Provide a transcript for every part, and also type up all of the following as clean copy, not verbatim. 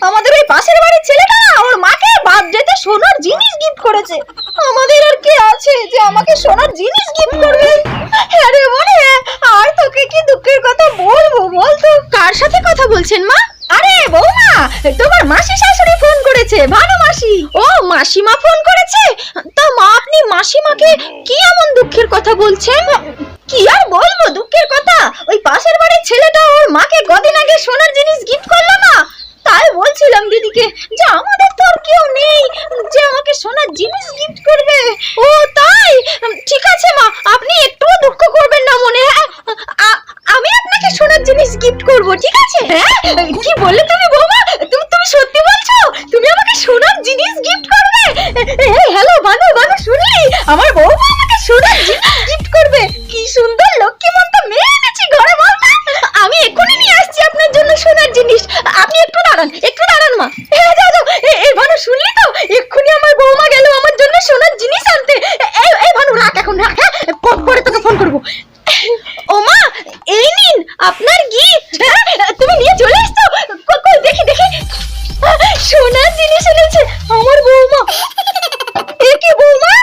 আমাদের ওই পাশের বাড়ির ছেলেটা না ওর মাকে বার্থডেতে সোনার জিনিস গিফট করেছে। আমাদের আর কে আছে যে আমাকে সোনার জিনিস গিফট করবে? হ্যাঁ রে মনে, আর তোকে কি দুঃখের কথা বলবো বল তো। কার সাথে কথা বলছেন মা? আরে বৌমা, তোমার মাসি শাশুড়ি ফোন করেছে, ভালো মাসি। ও মাসিমা ফোন করেছে? তা মা আপনি মাসিমাকে কি এমন দুঃখের কথা বলছেন? কি আর বলবো দুঃখের কথা, ওই পাশের বাড়ির ছেলেটা ওর মাকে কদিন আগে সোনার জিনিস গিফট করলো না, তাই বলছিলাম দিদিকে যে আমাদের তো আর কেউ নেই যে আমাকে সোনার জিনিস গিফট করবে। ও তাই, ঠিক আছে মা, আপনি একটুও দুঃখ করবেন না মনে। হ্যাঁ, আমি আপনাকে সোনার জিনিস গিফট করব, ঠিক আছে? হ্যাঁ, কি বললে তুমি বৌমা? তুমি সত্যি বলছো? তুমি আমাকে সোনার জিনিস গিফট করবে? এই হ্যালো বানু, বানু শুনলি? আমার বৌমা আমাকে সোনার জিনিস গিফট করবে। কি সুন্দর লক্ষ্মীমন্ত মেয়ে এনেছি ঘরে বৌমা। আমি এক্ষুনি নিয়ে আসছি আপনার জন্য সোনার জিনিস। আপনি একটু দাঁড়ান মা। হ্যাঁ যাও যাও। এই ভানু শুনলি তো? এক্ষুনি আমার বৌমা গেল আমার জন্য সোনার জিনিস আনতে। এই ভানু রাখ, এখন রাখ, হ্যাঁ পরে তোকে ফোন করবো। ও মা, এই নিন আপনার গিফট। তুমি নিয়ে চলে এসছো? কই দেখি দেখি। সোনার জিনিস এনেছে আমার বৌমা। এ কি বৌমা,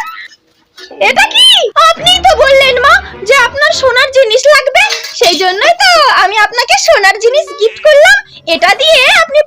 এটা কি? আপনিই তো বললেন মা যে আপনার সোনার জিনিস লাগবে, সেই জন্যই তো আমি আপনাকে সোনার জিনিস গিফট করলাম। এটা দিয়ে আপনি